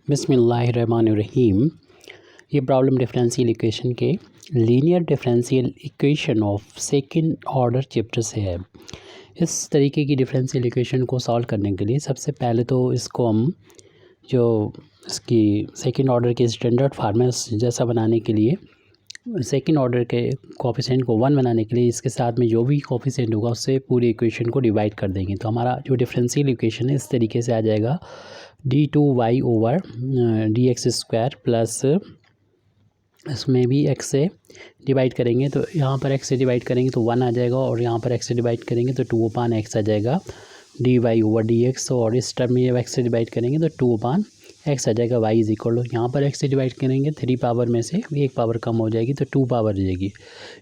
बिस्मिल्लाहिर्रहमानिर्रहीम। ये problem differential equation के linear differential equation of second order chapter से है। इस तरीके की डिफरेंशियल इक्वेशन को सॉल्व करने के लिए सबसे पहले तो इसको हम जो इसकी सेकंड ऑर्डर के स्टैंडर्ड फार्म है जैसा बनाने के लिए सेकंड ऑर्डर के कोफिशिएंट को 1 बनाने के लिए इसके साथ में जो भी कोफिशिएंट होगा उससे पूरी इक्वेशन को डिवाइड कर देंगे। तो हमारा जो डिफरेंशियल इक्वेशन है इस तरीके से आ जाएगा d2y ओवर dx² प्लस इसमें भी x से डिवाइड करेंगे तो यहाँ पर x से डिवाइड करेंगे तो 1 आ जाएगा और यहाँ पर x से डिवाइड करेंगे तो 2/x आ जाएगा dy ओवर dx। और इस टर्म में जब x से डिवाइड करेंगे तो 2/x आ जाएगा। y इज इक्वल टू यहाँ पर x से डिवाइड करेंगे 3 पावर में से 1 पावर कम हो जाएगी तो 2 पावर आ जाएगी।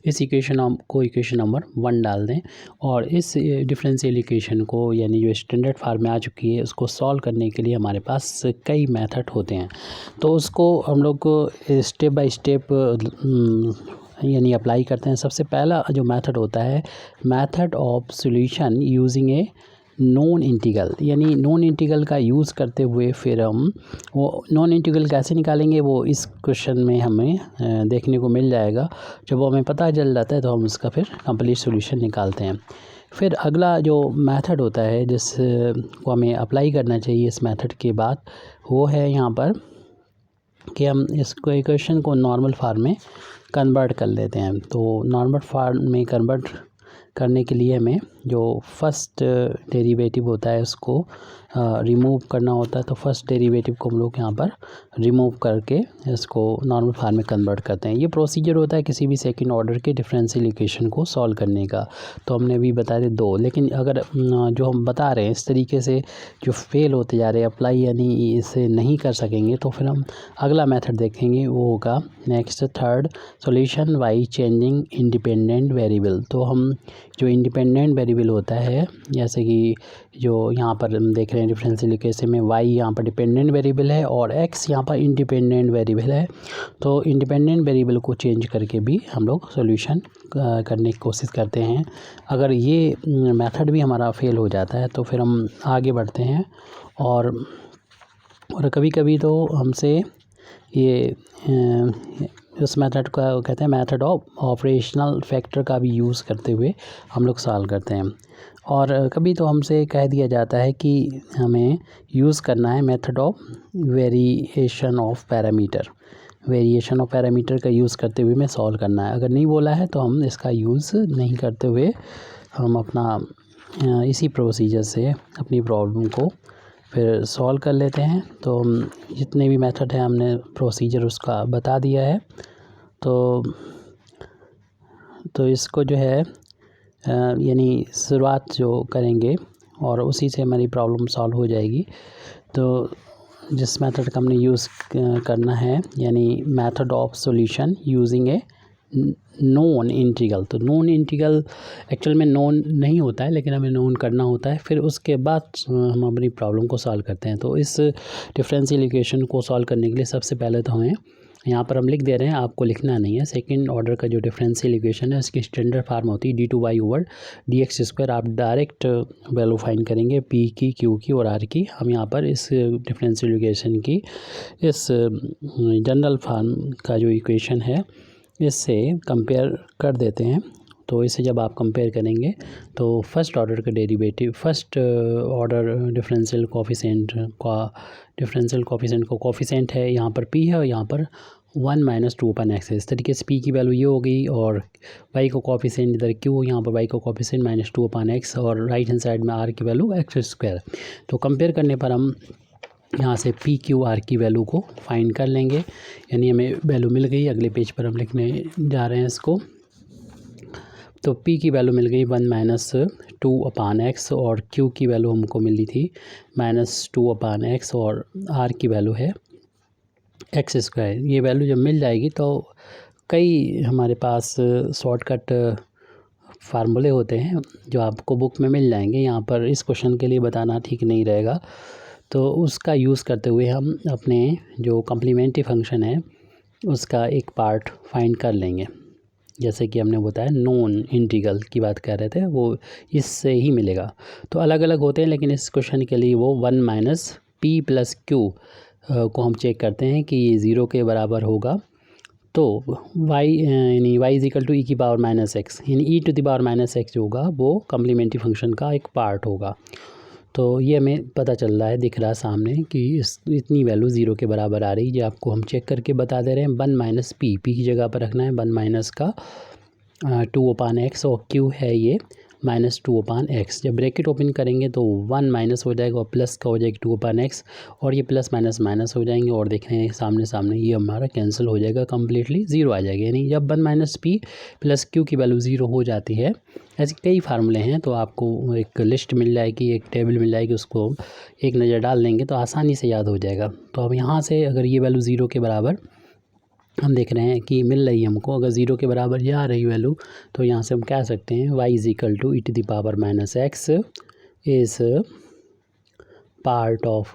इस इक्वेशन को इक्वेशन नंबर 1 डाल दें और इस डिफरेंशियल इक्वेशन को यानी जो स्टैंडर्ड फार्म में आ चुकी है उसको सॉल्व करने के लिए हमारे पास कई मेथड होते हैं। तो उसको हम लोग स्टेप बाय स्टेप यानी अप्लाई करते हैं। सबसे पहला जो मेथड होता है method of solution using a non integral, यानी नॉन इंटीग्रल का यूज़ करते हुए फिर हम वो नॉन इंटीग्रल कैसे निकालेंगे वो इस क्वेश्चन में हमें देखने को मिल जाएगा। जब वो हमें पता चल जाता है तो हम उसका फिर कंप्लीट सॉल्यूशन निकालते हैं। फिर अगला जो मेथड होता है जिसको हमें अप्लाई करना चाहिए इस मेथड के बाद वो है यहाँ पर कि हम इसको इक्वेशन को नॉर्मल फार्म में कन्वर्ट कर लेते हैं। तो नॉर्मल फार्म में कन्वर्ट करने के लिए हमें जो फर्स्ट डेरिवेटिव होता है उसको रिमूव करना होता है। तो फर्स्ट डेरिवेटिव को हम लोग यहाँ पर रिमूव करके इसको नॉर्मल फार्म में कन्वर्ट करते हैं। ये प्रोसीजर होता है किसी भी सेकंड ऑर्डर के डिफरेंशियल इक्वेशन को सॉल्व करने का। तो हमने अभी बता दिए 2, लेकिन अगर जो हम बता रहे हैं इस तरीके से जो फेल होते जा रहे हैं अप्लाई यानी इसे नहीं कर सकेंगे तो फिर हम अगला मेथड देखेंगे वो होगा next third solution by changing independent variable. तो हम जो इंडिपेंडेंट वेरिएबल होता है जैसे कि जो यहाँ पर हम देख रहे हैं डिफरेंशियल इक्वेशन में y यहाँ पर डिपेंडेंट वेरिएबल है और x यहाँ पर इंडिपेंडेंट वेरिएबल है। तो इंडिपेंडेंट वेरिएबल को चेंज करके भी हम लोग सॉल्यूशन करने की कोशिश करते हैं। अगर ये मेथड भी हमारा फेल हो जाता है तो फिर हम आगे बढ़ते हैं और कभी कभी तो हमसे ये इस मेथड का कहते हैं मेथड ऑफ ऑपरेशनल फैक्टर का भी यूज़ करते हुए हम लोग सॉल्व करते हैं। और कभी तो हमसे कह दिया जाता है कि हमें यूज़ करना है method of variation of parameter, variation of parameter का यूज़ करते हुए में सॉल्व करना है। अगर नहीं बोला है तो हम इसका यूज़ नहीं करते हुए हम अपना इसी प्रोसीजर से अपनी प्रॉब्लम को फिर सॉल्व कर लेते हैं। तो हम जितने भी मेथड है हमने प्रोसीजर उसका बता दिया है। तो इसको जो है यानी शुरुआत जो करेंगे और उसी से हमारी प्रॉब्लम सॉल्व हो जाएगी। तो जिस मेथड का हमने यूज़ करना है यानी method of solution using a non integral. तो नॉन इंटीग्रल एक्चुअल में नॉन नहीं होता है लेकिन हमें नॉन करना होता है, फिर उसके बाद हम अपनी प्रॉब्लम को सॉल्व करते हैं। तो इस डिफरेंशियल इक्वेशन को सॉल्व करने के लिए सबसे पहले तो हमें यहाँ पर हम लिख दे रहे हैं, आपको लिखना नहीं है। सेकंड ऑर्डर का जो डिफरेंशियल इक्वेशन है उसकी स्टैंडर्ड फार्म होती है d2y ओवर dx²। आप डायरेक्ट वैल्यू फाइंड करेंगे p की, q की और r की। हम यहाँ पर इस डिफरेंशियल इक्वेशन की इस जनरल फार्म का जो इक्वेशन है इससे कंपेयर कर देते हैं। तो इसे जब आप कंपेयर करेंगे तो फर्स्ट ऑर्डर का derivative first order differential coefficient है यहाँ पर p है और यहाँ पर 1 - 2/x है। इस तरीके से p की वैल्यू ये हो गई और y को कोफिशिएंट इधर q, यहाँ पर y को कोफिशिएंट -2/x और राइट हैंड साइड में r की वैल्यू x²। तो कंपेयर करने पर हम यहाँ से पी क्यू आर की वैल्यू को फाइंड कर लेंगे, यानी हमें वैल्यू मिल गई। अगले पेज पर हम लिखने जा रहे हैं इसको। तो p की वैल्यू मिल गई 1 - 2/x और q की वैल्यू हमको मिली थी -2/x और r की वैल्यू है x²। ये वैल्यू जब मिल जाएगी तो कई हमारे पास शॉर्टकट फार्मूले होते हैं जो आपको बुक में मिल जाएंगे। यहाँ पर इस क्वेश्चन के लिए बताना ठीक नहीं रहेगा, तो उसका यूज़ करते हुए हम अपने जो कम्प्लीमेंट्री फंक्शन है उसका एक पार्ट फाइंड कर लेंगे। जैसे कि हमने बताया नॉन इंटीग्रल की बात कर रहे थे, वो इससे ही मिलेगा। तो अलग अलग होते हैं लेकिन इस क्वेश्चन के लिए वो 1 - p + q को हम चेक करते हैं कि ये 0 के बराबर होगा तो y यानी y is equal to e की पावर माइनस एक्स, यानी e to the power minus x जो होगा वो कम्प्लीमेंट्री फंक्शन का एक पार्ट होगा। तो ये हमें पता चल रहा है, दिख रहा है सामने कि इतनी वैल्यू 0 के बराबर आ रही है। ये आपको हम चेक करके बता दे रहे हैं। 1 माइनस पी की जगह पर रखना है 1 माइनस का 2/x और q है ये -2/x। जब ब्रैकेट ओपन करेंगे तो 1 माइनस हो जाएगा और प्लस का हो जाएगा 2/x और ये प्लस माइनस माइनस हो जाएंगे और देख रहे हैं सामने सामने ये हमारा कैंसिल हो जाएगा, कम्प्लीटली 0 आ जाएगा। यानी जब 1 माइनस पी प्लस q की वैल्यू 0 हो जाती है, ऐसे कई फार्मूले हैं तो आपको एक लिस्ट मिल जाएगी, एक टेबल मिल जाएगी, उसको एक नज़र डाल लेंगे तो आसानी से याद हो जाएगा। तो अब यहाँ से अगर ये वैल्यू 0 के बराबर हम देख रहे हैं कि मिल रही है हमको, अगर 0 के बराबर ये आ रही वैल्यू तो यहाँ से हम कह सकते हैं y is equal to e to the power minus x is part of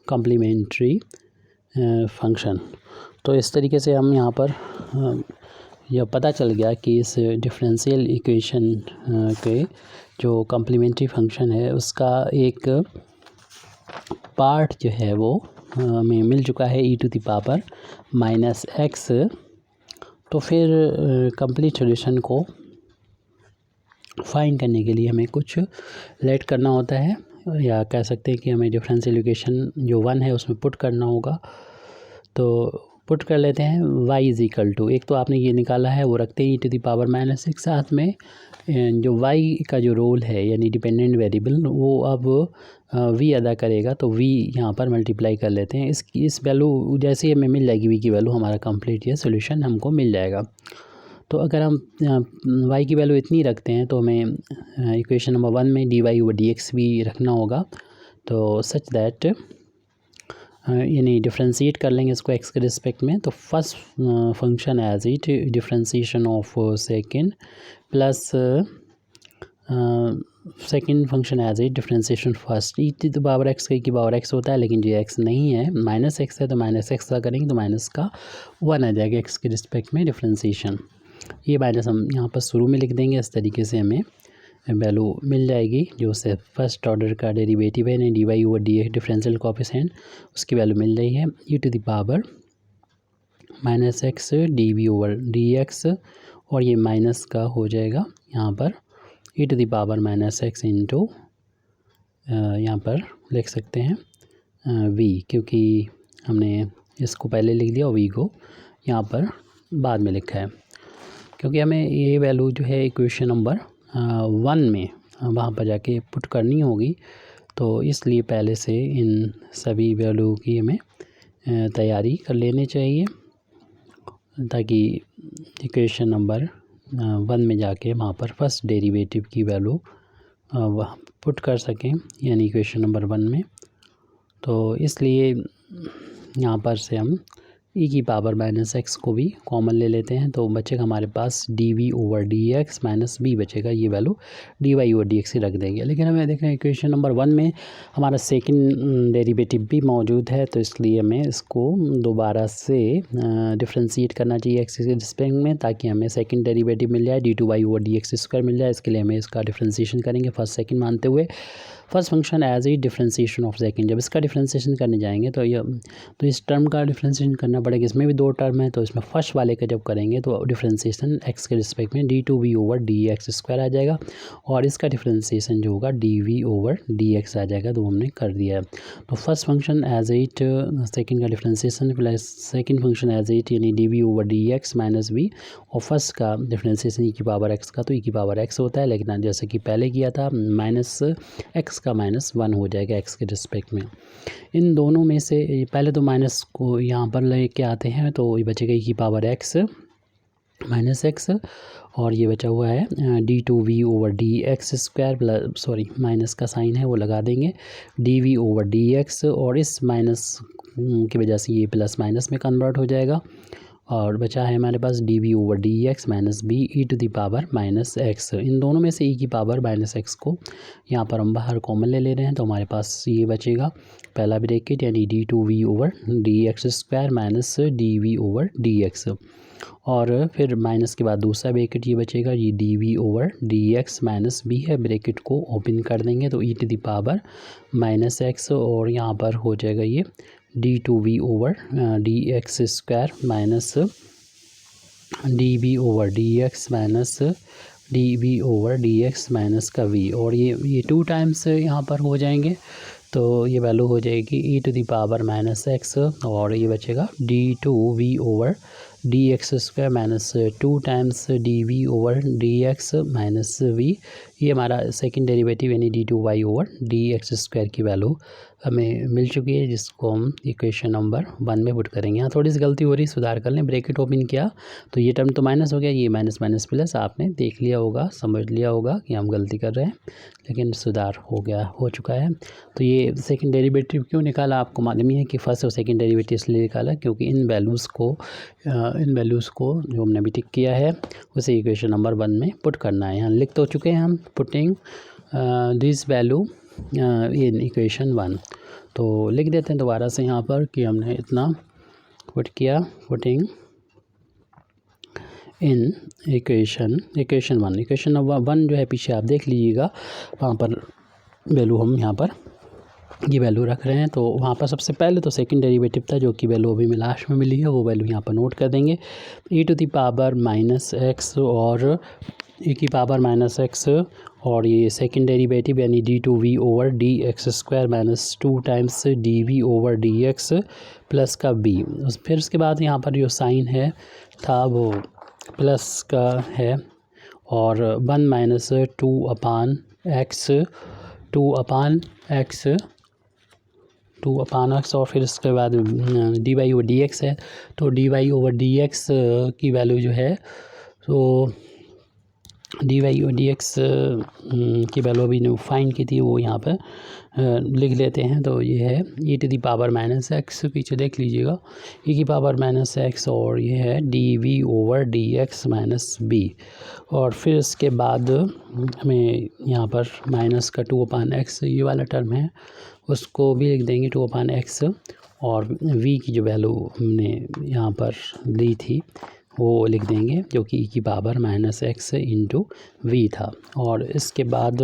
complementary function. तो इस तरीके से हम यहाँ पर यह पता चल गया कि इस डिफरेंशियल इक्वेशन के जो कम्प्लीमेंट्री फंक्शन है उसका एक पार्ट जो है वो हमें मिल चुका है e to the power minus x. तो फिर कंप्लीट सॉल्यूशन को फाइंड करने के लिए हमें कुछ लेट करना होता है, या कह सकते हैं कि हमें डिफरेंशियल इक्वेशन जो 1 है उसमें पुट करना होगा। तो पुट कर लेते हैं y इज इक्वल टू, एक तो आपने ये निकाला है वो रखते हैं e to the power minus x, साथ में जो y का जो रोल है यानी डिपेंडेंट वेरिएबल वो अब v अदा करेगा, तो v यहाँ पर मल्टीप्लाई कर लेते हैं। इस वैल्यू जैसे ही हमें मिल जाएगी v की वैल्यू, हमारा कंप्लीट ये सोल्यूशन हमको मिल जाएगा। तो अगर हम y की वैल्यू इतनी रखते हैं तो हमें इक्वेशन नंबर 1 में dy/dx भी रखना होगा। तो सच दैट यानी डिफ्रेंशिएट कर लेंगे इसको x के रिस्पेक्ट में। तो first function as it differentiation of second plus second function as it differentiation first. E to the power x की पावर x होता है, लेकिन जो x नहीं है माइनस एक्स है तो माइनस एक्स का करेंगे तो माइनस का 1 आ जाएगा x के रिस्पेक्ट में डिफ्रेंशिएशन। ये माइनस हम यहाँ पर शुरू में लिख देंगे, इस तरीके से हमें वैल्यू मिल जाएगी जो से फर्स्ट ऑर्डर का डेरिवेटिव है dy/dx डिफरेंशियल कोएफिशिएंट, उसकी वैल्यू मिल रही है e to the power minus x dv/dx और ये माइनस का हो जाएगा यहाँ पर e to the power minus x into यहाँ पर लिख सकते हैं v, क्योंकि हमने इसको पहले लिख दिया और v को यहाँ पर बाद में लिखा है, क्योंकि हमें ये वैल्यू जो है इक्वेशन नंबर 1 में वहाँ पर जाके पुट करनी होगी। तो इसलिए पहले से इन सभी वैल्यू की हमें तैयारी कर लेनी चाहिए, ताकि इक्वेशन नंबर 1 में जाके वहाँ पर फर्स्ट डेरिवेटिव की वैल्यू पुट कर सकें, यानी इक्वेशन नंबर 1 में। तो इसलिए यहाँ पर से हम ई की पावर माइनस एक्स को भी कॉमन ले लेते हैं, तो बचेगा हमारे पास dv/dx माइनस b बचेगा, ये वैल्यू dy/dx ही रख देंगे। लेकिन हमें देख रहे हैं इक्वेशन नंबर 1 में हमारा सेकंड डेरिवेटिव भी मौजूद है, तो इसलिए हमें इसको दोबारा से डिफ्रेंशिएट करना चाहिए एक्स के रिस्पेक्ट में, ताकि हमें सेकंड डेरिवेटिव मिल जाए d2y/dx² मिल जाए। इसके लिए हमें इसका डिफ्रेंशिएशन करेंगे फर्स्ट सेकंड मानते हुए। First function as e differentiation of second, जब इसका डिफ्रेंशिएशन करने जाएंगे तो इस टर्म का डिफ्रेंशिएशन करना पड़ेगा। इसमें भी 2 टर्म है, तो इसमें फर्स्ट वाले का जब करेंगे तो डिफ्रेंशिएशन एक्स के रिस्पेक्ट में d2v/dx² आ जाएगा और इसका डिफ्रेंशिएशन जो होगा dv/dx आ जाएगा, तो हमने कर दिया है। तो first function as it second का differentiation plus second function as it यानी dv/dx माइनस b, और फर्स्ट का डिफ्रेंशिएशन ई की पावर एक्स का, तो ई की पावर एक्स होता है, लेकिन जैसे कि पहले किया था माइनस एक्स का -1 हो जाएगा एक्स के रिस्पेक्ट में। इन दोनों में से पहले तो माइनस को यहाँ पर लेके आते हैं, तो ये बचेगा ई की पावर एक्स माइनस एक्स और ये बचा हुआ है d2v/dx² प्लस सॉरी माइनस का साइन है वो लगा देंगे dv/dx, और इस माइनस की वजह से ये प्लस माइनस में कन्वर्ट हो जाएगा और बचा है हमारे पास dv/dx minus b e to the power minus x. इन दोनों में से ई की पावर माइनस एक्स को यहाँ पर हम बाहर कॉमन ले रहे हैं, तो हमारे पास ये बचेगा पहला ब्रैकेट यानी d2v/dx² माइनस dv/dx, और फिर माइनस के बाद दूसरा ब्रैकेट ये बचेगा, ये dv/dx माइनस b है, ब्रैकेट को ओपन कर देंगे तो e to the power minus x और यहाँ पर हो जाएगा ये d two v over d x square minus d v over d x minus d v over d x minus का वी, और ये 2 टाइम्स यहाँ पर हो जाएंगे, तो ये वैल्यू हो जाएगी e to the power minus x, और ये बचेगा d two v over d x square minus 2 times d v over d x minus v. ये हमारा सेकंड डेरिवेटिव यानी d two y over d x square की value हमें मिल चुकी है, जिसको हम इक्वेशन नंबर 1 में पुट करेंगे। यहाँ थोड़ी सी गलती हो रही है, सुधार कर लें। ब्रैकेट ओपन किया तो ये टर्म तो माइनस हो गया, ये माइनस माइनस प्लस, आपने देख लिया होगा, समझ लिया होगा कि हम गलती कर रहे हैं, लेकिन सुधार हो चुका है। तो ये सेकंड डेरिवेटिव क्यों निकाला, आपको मालूम ही है कि फर्स्ट और सेकंड डेरिवेटिव इसलिए निकाला क्योंकि इन वैल्यूज़ को जो हमने अभी टिक किया है उसे इक्वेशन नंबर 1 में पुट करना है। यहाँ लिख तो चुके हैं हम, putting this value in equation 1। तो लिख देते हैं दोबारा से यहाँ पर कि हमने इतना पुट किया, putting in equation 1। Equation number 1 जो है पीछे आप देख लीजिएगा, वहाँ पर वैल्यू हम यहाँ पर ये वैल्यू रख रहे हैं। तो वहाँ पर सबसे पहले तो सेकंड डेरिवेटिव था जो कि वैल्यू अभी लास्ट में मिली है, वो वैल्यू यहाँ पर नोट कर देंगे, e to the power minus x और ई की पावर माइनस एक्स, और ये सेकंड डेरिवेटिव यानी d two v over d x square minus 2 times d v over d x plus का बी। फिर उसके बाद यहाँ पर जो साइन है था वो प्लस का है, और 1 माइनस 2 अपान एक्स और फिर उसके बाद d y over d x है। तो d y over d x की वैल्यू जो है, तो d y over d x की वैल्यू अभी जो फाइन की थी वो यहाँ पर लिख लेते हैं। तो ये है e to the power minus x, पीछे देख लीजिएगा, ई की पावर माइनस एक्स, और ये है d v over d x minus b. और फिर इसके बाद हमें यहाँ पर माइनस का 2 अपान एक्स ये वाला टर्म है, उसको भी लिख देंगे 2 अपान एक्स, और v की जो वैल्यू हमने यहाँ पर ली थी वो लिख देंगे, जो कि ई की power minus x into v था। और इसके बाद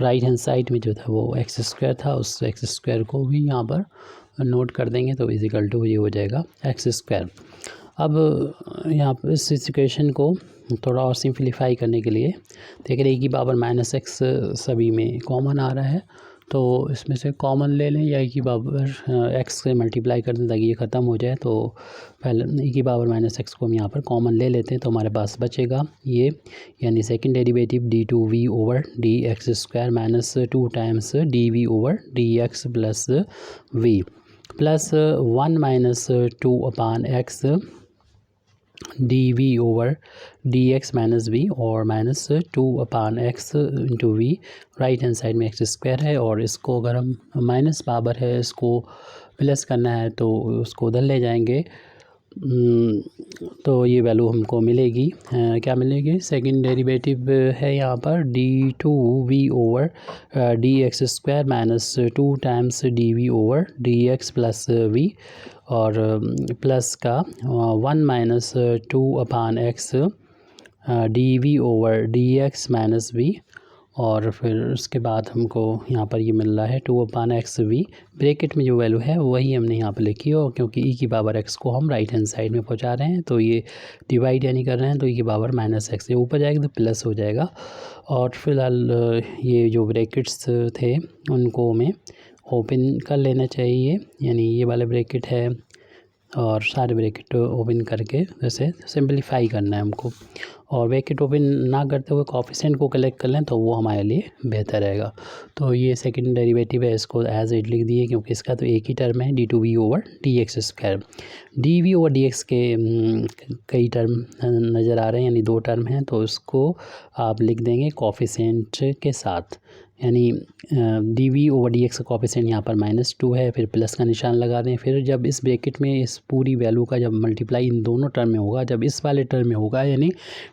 राइट हैंड साइड में जो था वो एक्स स्क्वायर था, उस एक्स स्क्वायर को भी यहाँ पर नोट कर देंगे, तो इजिकल टू ये हो जाएगा एक्स स्क्वायर। अब यहाँ पर इस इक्वेशन को थोड़ा और सिंप्लीफाई करने के लिए देख रहे हैं कि पावर माइनस एक्स सभी में कॉमन आ रहा है, तो इसमें से कॉमन ले लें या ई की पावर एक्स से मल्टीप्लाई कर दें ताकि ये ख़त्म हो जाए। तो पहले ई की पावर माइनस एक्स को हम यहाँ पर कॉमन ले लेते हैं, तो हमारे पास बचेगा ये, यानी second derivative d two v over d x square minus 2 times d v over d x plus v, plus 1 minus 2 upon x d v over d x minus v, और minus 2 upon x into v. Right hand side में x square है, और इसको अगर हम minus power है इसको plus करना है तो उसको उधर ले जाएंगे, तो ये वैल्यू हमको मिलेगी, क्या मिलेगी, सेकंड डेरिवेटिव है यहाँ पर d two v over d x square minus 2 times d v over d x plus v, और प्लस का 1 minus 2 upon x d v over d x minus v, और फिर उसके बाद हमको यहाँ पर ये मिल रहा है 2 अपान एक्स वी। ब्रैकेट में जो वैल्यू है वही हमने यहाँ पर लिखी है, और क्योंकि ई की पावर एक्स को हम राइट हैंड साइड में पहुँचा रहे हैं तो ये डिवाइड यानी कर रहे हैं, तो ई की पावर माइनस एक्स से ऊपर जाएगा तो प्लस हो जाएगा। और फिलहाल ये जो ब्रैकेट्स थे उनको हमें ओपन कर लेना चाहिए, यानी ये वाला ब्रैकेट है और सारे ब्रैकेट ओपन करके वैसे सिंपलीफाई करना है हमको, और ब्रैकेट ओपन ना करते हुए कोएफिशिएंट को कलेक्ट कर लें तो वो हमारे लिए बेहतर रहेगा। तो ये सेकंड डेरिवेटिव है, इसको एज इट लिख दिए क्योंकि इसका तो एक ही टर्म है d two v over d x square. D v over d x के कई टर्म नज़र आ रहे हैं, यानी 2 टर्म हैं, तो इसको आप लिख देंगे कोएफिशिएंट के साथ, यानी d v over d x का कोएफिशिएंट यहाँ पर -2 है, फिर प्लस का निशान लगा दें। फिर जब इस ब्रैकेट में इस पूरी वैल्यू का जब मल्टीप्लाई इन दोनों टर्म में होगा, जब इस वाले टर्म में होगा यानी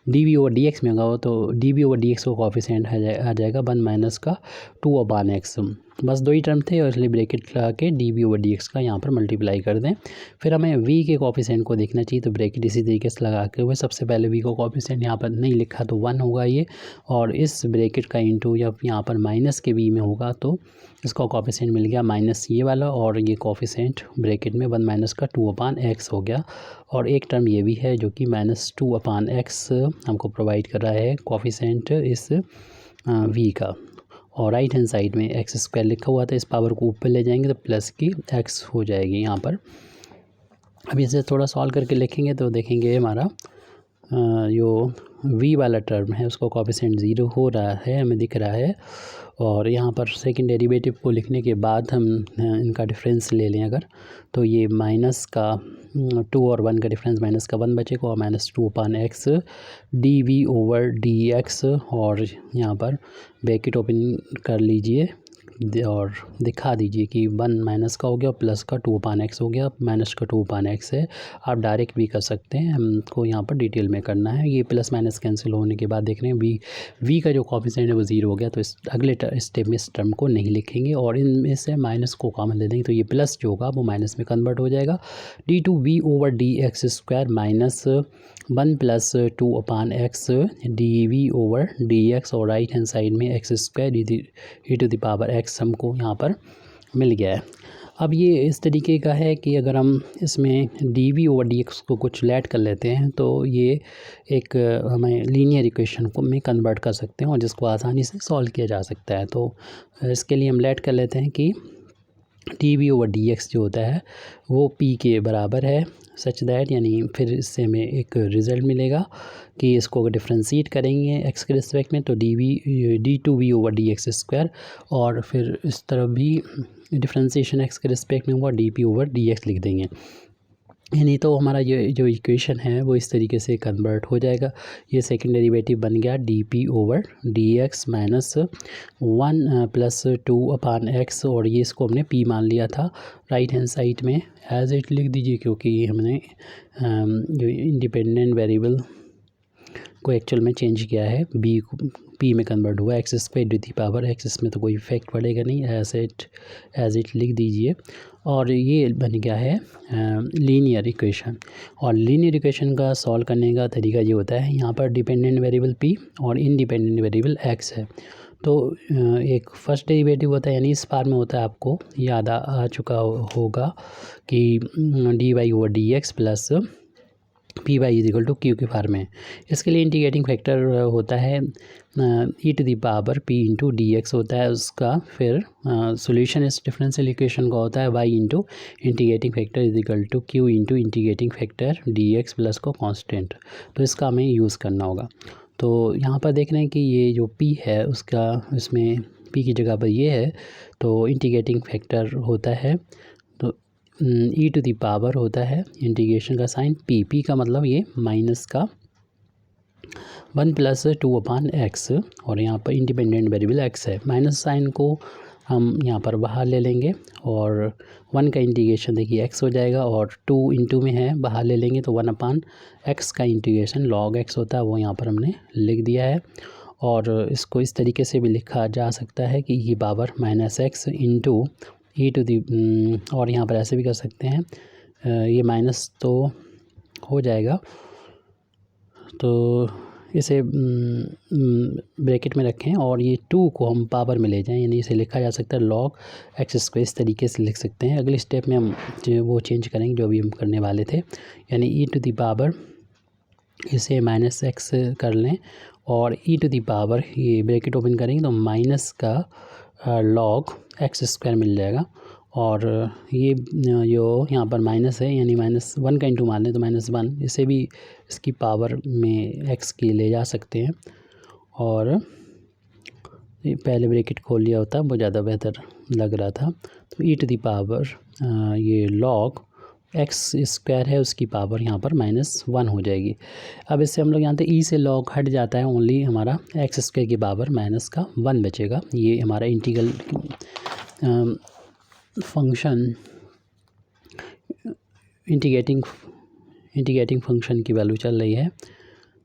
d v over d x में होगा, तो d v over d x का कोएफिशिएंट आ जाएगा 1 माइनस का 2 अपान एक्स, बस 2 ही टर्म थे और इसलिए ब्रैकेट लगा के dv/dx का यहाँ पर मल्टीप्लाई कर दें। फिर हमें v के कोफिशिएंट को देखना चाहिए, तो ब्रैकेट इसी तरीके से लगा के हुए सबसे पहले v को कोफिशिएंट यहाँ पर नहीं लिखा तो 1 होगा ये, और इस ब्रैकेट का इंटू जब यहाँ पर माइनस के v में होगा तो इसका कोफिशिएंट मिल गया माइनस ये वाला, और ये कोफिशिएंट ब्रैकेट में 1 माइनस का 2/x हो गया। और एक टर्म ये भी है जो कि -2/x हमको प्रोवाइड कर रहा है कोफिशिएंट इस v का। और राइट हैंड साइड में x² लिखा हुआ था, इस पावर को ऊपर ले जाएंगे तो प्लस की x हो जाएगी यहाँ पर। अब इसे थोड़ा सॉल्व करके लिखेंगे तो देखेंगे हमारा जो v वाला टर्म है उसका कोफिशिएंट 0 हो रहा है, हमें दिख रहा है। और यहाँ पर सेकंड डेरिवेटिव को लिखने के बाद हम इनका डिफरेंस ले लें अगर, तो ये माइनस का 2 और 1 का डिफरेंस माइनस का 1 बचेगा, और -2/x dv/dx, और यहाँ पर ब्रैकेट ओपन कर लीजिए और दिखा दीजिए कि 1 माइनस का हो गया प्लस का 2/x हो गया, माइनस का 2/x है। आप डायरेक्ट भी कर सकते हैं, हमको यहाँ पर डिटेल में करना है। ये प्लस माइनस कैंसिल होने के बाद देख रहे हैं v का जो कोफिशिएंट है वो 0 हो गया, तो इस अगले स्टेप में इस टर्म को नहीं लिखेंगे और इनमें से माइनस को कॉमन ले देंगे, तो ये प्लस जो होगा वो माइनस में कन्वर्ट हो जाएगा। d2v/dx² माइनस 1 + 2/x dv/dx, और राइट हैंड साइड में x² e⁻x हमको यहाँ पर मिल गया है। अब ये इस तरीके का है कि अगर हम इसमें dv/dx को कुछ लेट कर लेते हैं तो ये एक हमें लीनियर इक्वेशन को में कन्वर्ट कर सकते हैं और जिसको आसानी से सॉल्व किया जा सकता है। तो इसके लिए हम लेट कर लेते हैं कि dv/dx जो होता है वो p के बराबर है, सच दैट, यानी फिर इससे हमें एक रिज़ल्ट मिलेगा कि इसको अगर डिफ्रेंशिएट करेंगे x के रिस्पेक्ट में तो d2v/dx², और फिर इस तरफ भी डिफ्रेंशिएशन x के रिस्पेक्ट में हुआ dp/dx लिख देंगे, यानी तो हमारा ये जो इक्वेशन है वो इस तरीके से कन्वर्ट हो जाएगा। ये सेकंड डेरिवेटिव बन गया dp/dx माइनस 1 + 2/x, और ये इसको हमने p मान लिया था। राइट हैंड साइड में एज इट लिख दीजिए, क्योंकि हमने जो इंडिपेंडेंट वेरिएबल को एक्चुअल में चेंज किया है, p में कन्वर्ट हुआ, x²⁴x, इसमें तो कोई इफेक्ट पड़ेगा नहीं, एज इट लिख दीजिए। और ये बन गया है लीनियर इक्वेशन। और लीनियर इक्वेशन का सॉल्व करने का तरीका ये होता है, यहाँ पर डिपेंडेंट वेरिएबल p और इंडिपेंडेंट वेरिएबल x है, तो एक फर्स्ट डेरिवेटिव होता है, यानी इस फार्म में होता है, आपको याद आ चुका होगा कि dy/dx प्लस py = q के फार्म में। इसके लिए इंटीग्रेटिंग फैक्टर होता है e⁻p × dx होता है उसका, फिर सॉल्यूशन इस डिफरेंशियल इक्वेशन का होता है y × integrating factor = q × integrating factor dx plus को कांस्टेंट, तो इसका हमें यूज़ करना होगा। तो यहाँ पर देख रहे हैं कि ये जो p है उसका, इसमें p की जगह पर ये है, तो इंटीग्रेटिंग फैक्टर होता है, तो e⁻ होता है इंटीग्रेशन का साइन p का मतलब ये माइनस का 1 + 2/x, और यहाँ पर इंडिपेंडेंट वेरिएबल x है। माइनस साइन को हम यहाँ पर बाहर ले लेंगे, और 1 का इंटीग्रेशन देखिए x हो जाएगा, और 2 × में है बाहर ले लेंगे तो 1/x का इंटीग्रेशन log x होता है, वो यहाँ पर हमने लिख दिया है। और इसको इस तरीके से भी लिखा जा सकता है कि e⁻ -x × और यहाँ पर ऐसे भी कर सकते हैं, ये माइनस तो हो जाएगा, तो इसे ब्रैकेट में रखें और ये 2 को हम पावर में ले जाएं, यानी इसे लिखा जा सकता है log x², इस तरीके से लिख सकते हैं। अगले स्टेप में हम जो वो चेंज करेंगे जो अभी हम करने वाले थे, यानी e⁻, इसे -x कर लें, और e⁻, ये ब्रैकेट ओपन करेंगे तो माइनस का log x² मिल जाएगा, और ये जो यहाँ पर माइनस है, यानी -1 का इंटू मान लें तो -1, इसे भी इसकी पावर में x की ले जा सकते हैं, और पहले ब्रैकेट खोल लिया होता वो ज़्यादा बेहतर लग रहा था। तो e⁻, ये log x² है, उसकी पावर यहाँ पर -1 हो जाएगी। अब इससे हम लोग जानते हैं e से log हट जाता है, ओनली हमारा x² की पावर -1 बचेगा। ये हमारा इंटीग्रल फंक्शन इंटीग्रेटिंग फंक्शन की वैल्यू चल रही है।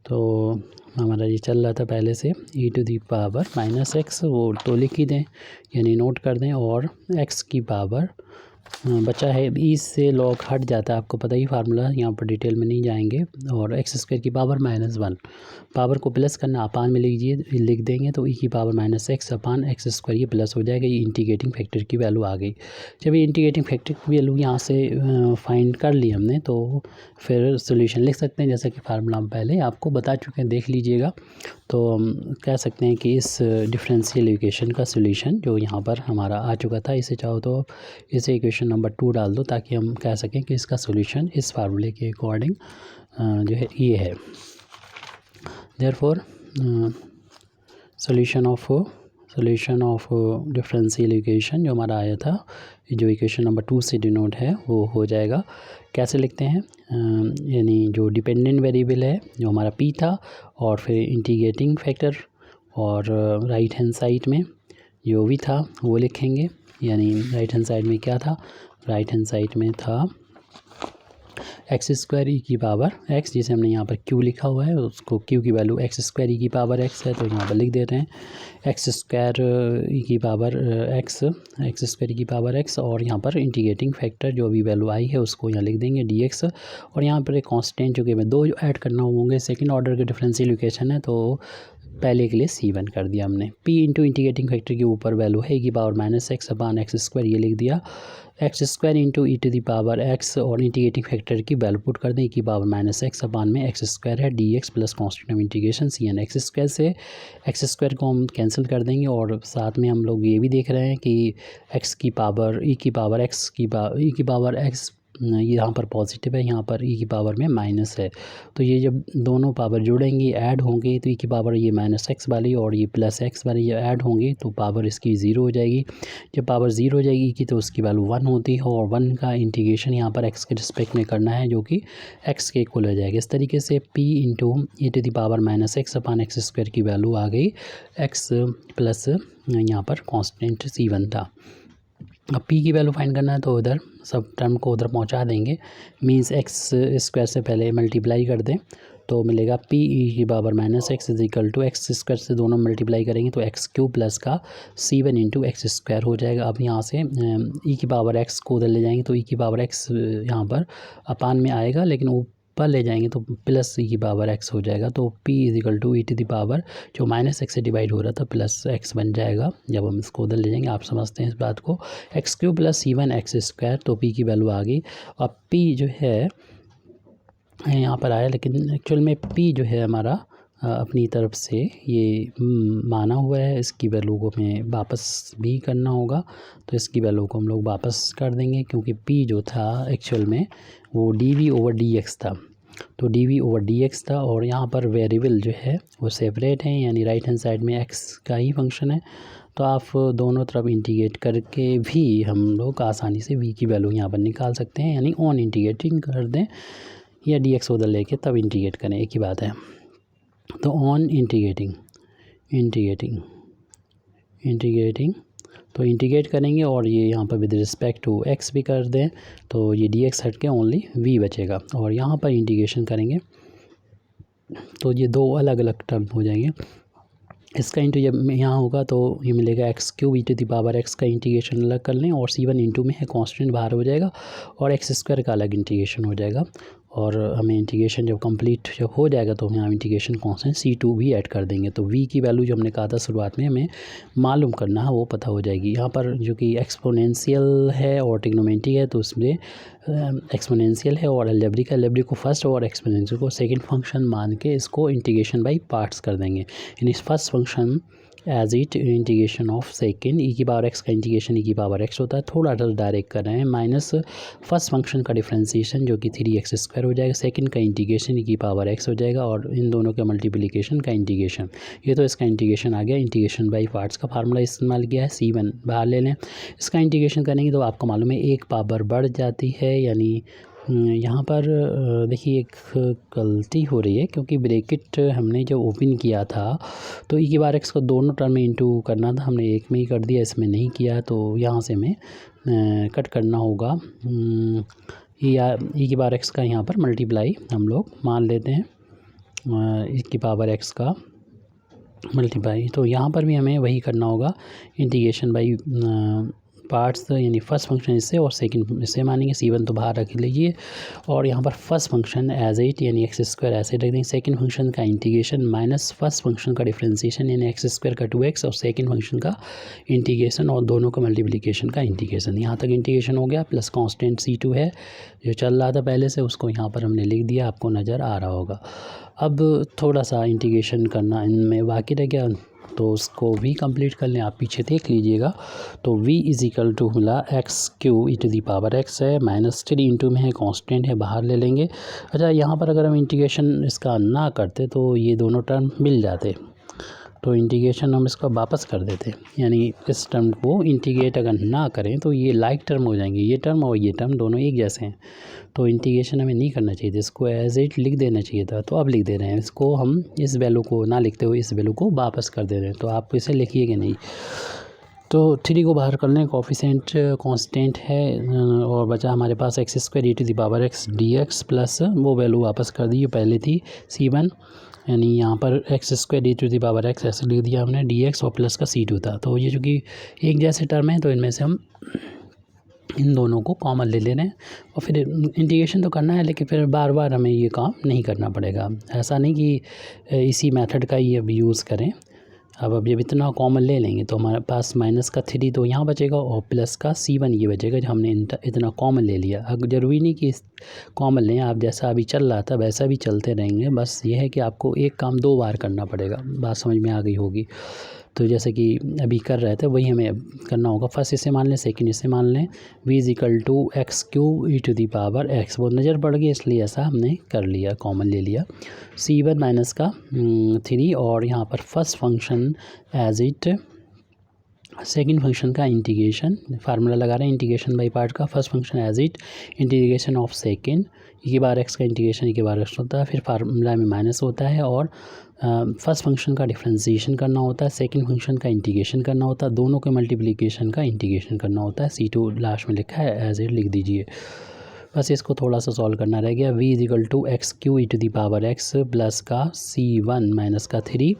तो हमारा ये चल रहा था पहले से e to the power minus x, वो तो लिख ही दें यानी नोट कर दें, और x की पावर बचा है ई से लॉग हट जाता है, आपको पता ही फार्मूला, यहाँ पर डिटेल में नहीं जाएंगे। और एक्स स्क्वायर की पावर माइनस वन, पावर को प्लस करना अपान में लिख देंगे तो ई की power minus x upon x square ये प्लस हो जाएगा। ये इंटीग्रेटिंग फैक्टर की वैल्यू आ गई। जब ये इंटीग्रेटिंग फैक्टर की वैल्यू यहाँ से फाइंड कर ली हमने, तो फिर सोल्यूशन लिख सकते हैं, जैसा कि फार्मूला हम पहले आपको बता चुके हैं, देख लीजिएगा। तो हम कह सकते हैं कि इस डिफरेंशियल इक्वेशन का सोल्यूशन जो यहाँ पर हमारा आ चुका था, इसे चाहो तो इसे इक्वेशन नंबर 2 डाल दो, ताकि हम कह सकें कि इसका सोल्यूशन इस फार्मूले के अकॉर्डिंग जो है ये है। Therefore solution of differential equation जो हमारा आया था, जो इक्वेशन नंबर 2 से डिनोट है, वो हो जाएगा। कैसे लिखते हैं, यानी जो डिपेंडेंट वेरिएबल है जो हमारा p था, और फिर इंटीग्रेटिंग फैक्टर, और राइट हैंड साइड में जो भी था वो लिखेंगे। यानी राइट हैंड साइड में क्या था, राइट हैंड साइड में था एक्स स्क्वायर ई की पावर एक्स, जिसे हमने यहाँ पर क्यू लिखा हुआ है, उसको क्यू की वैल्यू एक्स स्क्वायर ई की पावर एक्स है, तो यहाँ पर लिख देते हैं एक्स स्क्वायर ई की पावर एक्स स्क्वायर ई की पावर एक्स, और यहाँ पर इंटीग्रेटिंग फैक्टर जो भी वैल्यू आई है उसको यहाँ लिख देंगे डी एक्स। और यहाँ पर एक कांस्टेंट जो कि मैं 2 ऐड करना होंगे, सेकंड ऑर्डर के डिफरेंशियल इक्वेशन है, तो पहले के लिए c1 कर दिया हमने। p इंटू इंटीग्रेटिंग फैक्टर के ऊपर वैल्यू है e की power minus x upon x square, ये लिख दिया। X square into e to the power x, और इंटीग्रेटिंग फैक्टर की वैल्यू पुट कर दें, e की पावर माइनस एक्स अपान में एक्स स्क्वायर है d x plus constant of integration cn। X square से एक्स स्क्वायर को हम कैंसिल कर देंगे, और साथ में हम लोग ये भी देख रहे हैं कि एक्स की पावर ई की पावर एक्स की ई की पावर एक्स ये यहाँ पर पॉजिटिव है, यहाँ पर ई की पावर में माइनस है, तो ये जब दोनों पावर जुड़ेंगी ऐड होंगी, तो ई की पावर ये माइनस एक्स वाली और ये प्लस एक्स वाली ये ऐड होंगी, तो पावर इसकी ज़ीरो हो जाएगी। जब पावर ज़ीरो हो जाएगी की, तो उसकी वैल्यू 1 होती है, और 1 का इंटीग्रेशन यहाँ पर एक्स के रिस्पेक्ट में करना है, जो कि एक्स के इक्वल हो जाएगा। इस तरीके से p into e to the power minus x upon x square की वैल्यू आ गई एक्स प्लस यहाँ पर कॉन्स्टेंट c1 था। अब p की वैल्यू फाइंड करना है, तो उधर सब टर्म को उधर पहुंचा देंगे, मींस एक्स स्क्वायर से पहले मल्टीप्लाई कर दें, तो मिलेगा p ई की power minus x is equal to x square से दोनों मल्टीप्लाई करेंगे तो एक्स क्यूब प्लस का c1 इंटू एक्स स्क्वायर हो जाएगा। अब यहाँ से ई की पावर एक्स को उधर ले जाएंगे, तो ई की पावर एक्स यहाँ पर अपान में आएगा, लेकिन ऊपर ले जाएंगे तो प्लस ई की पावर एक्स हो जाएगा, तो p is equal to e to the power जो माइनस एक्स से डिवाइड हो रहा था प्लस एक्स बन जाएगा। जब हम इसको उधर ले जाएंगे, आप समझते हैं इस बात को, x cube plus c1 x square, तो p की वैल्यू आ गई। अब p जो है यहाँ पर आया, लेकिन एक्चुअल में p जो है हमारा अपनी तरफ से ये माना हुआ है, इसकी वैल्यू को हमें वापस भी करना होगा, तो इसकी वैल्यू को हम लोग वापस कर देंगे, क्योंकि p जो था एक्चुअल में वो dv ओवर dx था, तो dv ओवर dx था, और यहाँ पर वेरिएबल जो है वो सेपरेट हैं, यानी राइट हैंड साइड में x का ही फंक्शन है, तो आप दोनों तरफ इंटीग्रेट करके भी हम लोग आसानी से v की वैल्यू यहाँ पर निकाल सकते हैं, यानी ऑन इंटीग्रेटिंग कर दें या dx उधर लेके तब इंटीग्रेट करें, एक ही बात है। तो ऑन इंटीग्रेटिंग तो इंटीग्रेट करेंगे, और ये यहाँ पर विद रिस्पेक्ट टू x भी कर दें, तो ये dx हट के ओनली v बचेगा, और यहाँ पर इंटीग्रेशन करेंगे तो ये दो अलग अलग टर्म हो जाएंगे। इसका इंटू जब यहाँ होगा तो ये मिलेगा x cube e to the power x का इंटीग्रेशन अलग कर लें, और c1 इंटू में है कांस्टेंट बाहर हो जाएगा, और एक्स स्क्वायर का अलग इंटीग्रेशन हो जाएगा, और हमें इंटीग्रेशन जब कंप्लीट जब हो जाएगा तो हमें इंटीग्रेशन कांस्टेंट c2 भी ऐड कर देंगे, तो v की वैल्यू जो हमने कहा था शुरुआत में हमें मालूम करना है वो पता हो जाएगी। यहाँ पर जो कि एक्सपोनेंशियल है और ट्रिग्नोमेट्री है, तो उसमें एक्सपोनेंशियल है और अलजेब्रिक को फर्स्ट और एक्सपोनेंशियल को सेकंड फंक्शन मान के इसको इंटीग्रेशन बाय पार्ट्स कर देंगे। यानी first function as it integration of second e की पावर एक्स का इंटीग्रेशन ई की पावर एक्स होता है, थोड़ा सा डायरेक्ट कर रहे हैं, माइनस फर्स्ट फंक्शन का डिफ्रेंसिएशन जो कि 3x स्क्वायर हो जाएगा, सेकंड का इंटीग्रेशन ई की पावर एक्स हो जाएगा, और इन दोनों के मल्टीप्लिकेशन का इंटीग्रेशन। ये तो इसका इंटीग्रेशन आ गया, इंटीग्रेशन बाई पार्ट्स का फार्मूला इस्तेमाल किया है, c1 बाहर ले लें। इसका इंटीग्रेशन करेंगे तो आपको मालूम है एक पावर बढ़ जाती है, यानी यहाँ पर देखिए एक गलती हो रही है, क्योंकि ब्रैकेट हमने जब ओपन किया था तो ई की बार एक्स को दोनों टर्म में इंटू करना था, हमने एक में ही कर दिया, इसमें नहीं किया, तो यहाँ से हमें कट करना होगा। ई की बार एक्स का यहाँ पर मल्टीप्लाई हम लोग मान लेते हैं, की पावर एक्स का मल्टीप्लाई। तो यहाँ पर भी हमें वही करना होगा, इंटीग्रेशन बाई पार्ट्स, यानी फर्स्ट फंक्शन इससे और सेकंड इससे मानेंगे। c1 तो बाहर रख लीजिए और यहाँ पर फर्स्ट फंक्शन एज इट यानी एक्स स्क्वायर ऐसे रख देंगे। सेकंड फंक्शन का इंटीग्रेशन माइनस फर्स्ट फंक्शन का डिफरेंशिएशन यानी एक्स स्क्वायर का 2x और सेकंड फंक्शन का इंटीग्रेशन और दोनों का मल्टीप्लिकेशन का इंटीग्रेशन। यहाँ तक इंटीग्रेशन हो गया। प्लस कांस्टेंट c2 है जो चल रहा था पहले से, उसको यहाँ पर हमने लिख दिया, आपको नज़र आ रहा होगा। अब थोड़ा सा इंटीग्रेशन करना इनमें बाकी रह गया, तो उसको भी कंप्लीट कर लें। आप पीछे देख लीजिएगा। तो v इज इक्वल टू मिला x cube e to the power x है, -3 इंटू में है कांस्टेंट है, बाहर ले लेंगे। अच्छा, यहाँ पर अगर हम इंटीग्रेशन इसका ना करते तो ये दोनों टर्म मिल जाते, तो इंटीग्रेशन हम इसका वापस कर देते, यानी इस टर्म को इंटीग्रेट अगर ना करें तो ये लाइक टर्म हो जाएंगे। ये टर्म और ये टर्म दोनों एक जैसे हैं, तो इंटीग्रेशन हमें नहीं करना चाहिए था, इसको एज इट लिख देना चाहिए था। तो अब लिख दे रहे हैं इसको हम, इस वैल्यू को ना लिखते हुए इस वैल्यू को वापस कर दे रहे हैं। तो आप इसे लिखिएगा नहीं। तो 3 को बाहर कर लें, कोफिशिएंट कांस्टेंट है और बचा हमारे पास x square e to the power x d x plus वो वैल्यू वापस कर दी जो पहले थी c1, यानी यहाँ पर x square e to the power x ऐसे लिख दिया हमने dx और प्लस का c2 था। तो ये चूँकि एक जैसे टर्म है तो इनमें से हम इन दोनों को कॉमन ले रहे हैं और फिर इंटीग्रेशन तो करना है, लेकिन फिर बार बार हमें ये काम नहीं करना पड़ेगा। ऐसा नहीं कि इसी मेथड का ही अब यूज़ करें। अब जब इतना कॉमन ले लेंगे तो हमारे पास -3 तो यहाँ बचेगा और प्लस का c1 ये बचेगा जो हमने इतना कॉमन ले लिया। अब ज़रूरी नहीं कि कॉमन लें, आप जैसा अभी चल रहा था वैसा भी चलते रहेंगे। बस ये है कि आपको एक काम 2 बार करना पड़ेगा। बात समझ में आ गई होगी। तो जैसे कि अभी कर रहे थे वही हमें करना होगा। फर्स्ट इसे मान लें, सेकंड इसे मान लें। v is equal to x cube e to the power x, वो नज़र पड़ गई इसलिए ऐसा हमने कर लिया, कॉमन ले लिया। c1 माइनस का 3 और यहाँ पर first function as it, second function का इंटीग्रेशन, फार्मूला लगा रहे हैं इंटीग्रेशन बाई पार्ट का। First function as it integration of second e की बार एक्स का इंटीग्रेशन ई की बार एक्स होता है, फिर फार्मूला में माइनस होता है और फर्स्ट फंक्शन का डिफरेंशिएशन करना होता है, सेकंड फंक्शन का इंटीग्रेशन करना होता है, दोनों के मल्टीप्लिकेशन का इंटीग्रेशन करना होता है। c2 लास्ट में लिखा है, एज इट लिख दीजिए। बस इसको थोड़ा सा सॉल्व करना रह गया। v is equal to x cube e to the power x plus का c1 माइनस का 3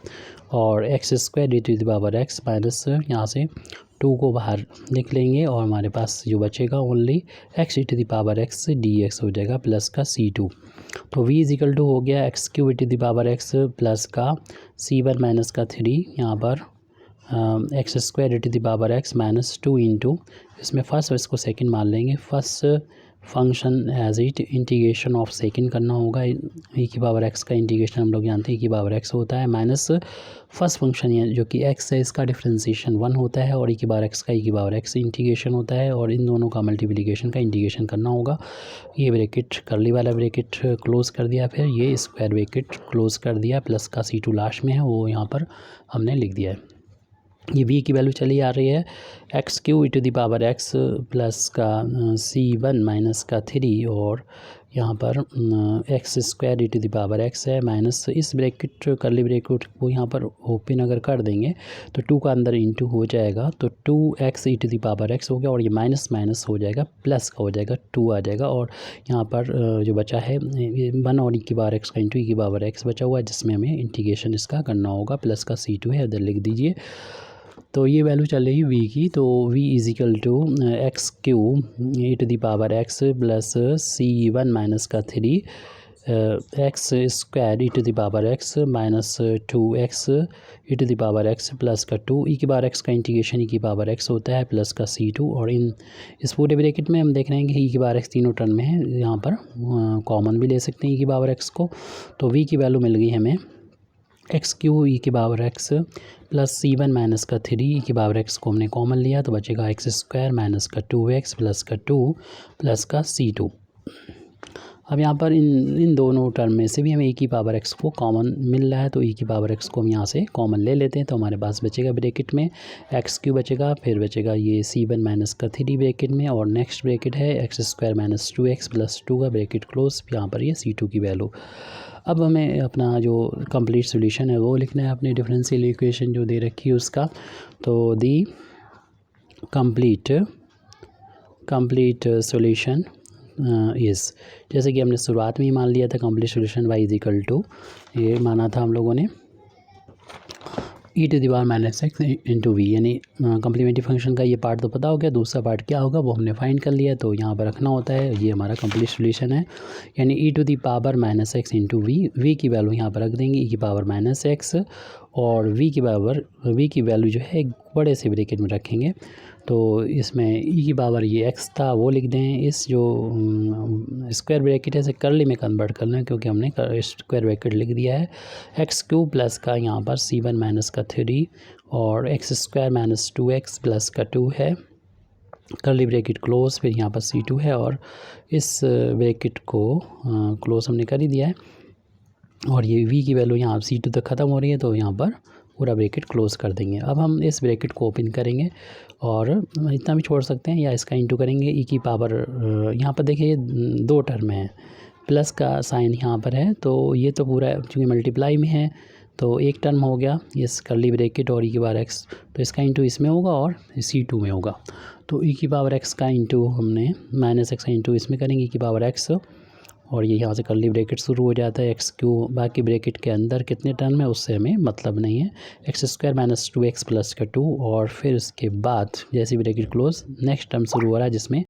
और x square e to the power x minus यहाँ से 2 को बाहर लिख लेंगे और हमारे पास जो बचेगा only x e to the power x d x हो जाएगा प्लस का c2। तो v इज इक्वल टू हो गया x cube e to the power x plus का c1 माइनस का 3, यहाँ पर x square e to the power x minus 2 into, इसमें फर्स्ट और इसको सेकंड मान लेंगे। First function as it integration of second करना होगा। ई की पावर एक्स का इंटीग्रेशन हम लोग जानते हैं ई की पावर एक्स होता है, माइनस फर्स्ट फंक्शन जो कि एक्स है इसका डिफरेंशिएशन 1 होता है और ई की पावर एक्स का ई की पावर एक्स इंटीग्रेशन होता है और इन दोनों का मल्टीप्लिकेशन का इंटीग्रेशन करना होगा। ये ब्रैकेट कर्ली वाला ब्रैकेट क्लोज कर दिया, फिर ये स्क्वायर ब्रैकेट क्लोज कर दिया, प्लस का c2 लास्ट में है वो यहाँ पर हमने लिख दिया है। ये v की वैल्यू चली आ रही है x cube e to the power x plus का c1 माइनस का 3 और यहाँ पर x square e to the power x है माइनस इस ब्रैकेट कर्ली ब्रैकेट को यहाँ पर ओपन अगर कर देंगे तो 2 का अंदर इंटू हो जाएगा, तो 2x e to the power x हो गया और ये माइनस माइनस हो जाएगा, प्लस का हो जाएगा, 2 आ जाएगा और यहाँ पर जो बचा है 1 और ई की पावर एक्स का इंटू ई की पावर एक्स बचा हुआ है जिसमें हमें इंटीग्रेशन इसका करना होगा। प्लस का c2 है, इधर लिख दीजिए। तो ये वैल्यू चल रही v की, तो v is equal to x cube e to the power x plus c1 minus का 3 x square e to the power x minus 2x e to the power x plus का 2 e की power x का integration e की power x होता है plus का c2 और इस पूरे ब्रैकेट में हम देख रहे हैं कि ई की पावर एक्स तीनों टर्म में है, यहाँ पर कॉमन भी ले सकते हैं ई की पावर एक्स को। तो v की वैल्यू मिल गई हमें एक्स क्यू ई की power x plus c1 minus का 3 ई की पावर एक्स को हमने कॉमन लिया तो बचेगा एक्स स्क्वायर माइनस का 2x प्लस का 2 प्लस का c2। अब यहाँ पर इन दोनों टर्म में से भी हमें ई की पावर एक्स को कॉमन मिल रहा है, तो ई की पावर एक्स को हम यहाँ से कॉमन ले लेते हैं। तो हमारे पास बचेगा ब्रैकेट में एक्स क्यू बचेगा, फिर बचेगा ये c1 माइनस का 3 ब्रैकेट में और नेक्स्ट ब्रैकेट है x square minus 2x plus 2 का ब्रैकेट क्लोज, यहाँ पर ये c2 की वैल्यू। अब हमें अपना जो कंप्लीट सॉल्यूशन है वो लिखना है, अपनी डिफरेंशियल इक्वेशन जो दे रखी है उसका। तो दी कंप्लीट सॉल्यूशन इज़, जैसे कि हमने शुरुआत में ही मान लिया था complete solution y is equal to, ये माना था हम लोगों ने e⁻⁻x इंटू वी, यानी कम्प्लीमेंट्री फंक्शन का ये पार्ट तो पता हो गया, दूसरा पार्ट क्या होगा वो हमने फाइंड कर लिया, तो यहाँ पर रखना होता है, ये हमारा कंप्लीट सोल्यूशन है। यानी e⁻⁻x इंटू वी की वैल्यू यहाँ पर रख देंगे e⁻⁻x, और v की वैल्यू जो है एक बड़े से ब्रैकेट में रखेंगे। तो इसमें ये x था वो लिख दें, इस जो स्क्वायर ब्रैकेट है इसे कर्ली में कन्वर्ट कर लें, क्योंकि हमने स्क्वायर ब्रैकेट लिख दिया है। x³ प्लस का यहाँ पर c1 माइनस का 3 और x² माइनस 2x प्लस का 2 है, कर्ली ब्रैकेट क्लोज, फिर यहाँ पर c2 है, और इस ब्रैकेट को क्लोज हमने कर ही दिया है, और ये v की वैल्यू यहाँ c2 तक ख़त्म हो रही है, तो यहाँ पर पूरा ब्रैकेट क्लोज़ कर देंगे। अब हम इस ब्रैकेट को ओपन करेंगे और इतना भी छोड़ सकते हैं, या इसका इंटू करेंगे e की पावर, यहाँ पर देखिए 2 टर्म है, प्लस का साइन यहाँ पर है, तो ये तो पूरा चूँकि मल्टीप्लाई में है तो एक टर्म हो गया इस कर्ली ब्रैकेट और e की पावर x, तो इसका इंटू इसमें होगा और c2 में होगा। तो e की पावर x का इंटू हमने माइनस x का इंटू इसमें करेंगे e की पावर x, और ये यहाँ से कर्ली ब्रैकेट शुरू हो जाता है x³, बाकी ब्रैकेट के अंदर कितने टर्म है उससे हमें मतलब नहीं है, x² माइनस 2x प्लस का 2, और फिर उसके बाद जैसे ब्रैकेट क्लोज नेक्स्ट टर्म शुरू हो रहा है जिसमें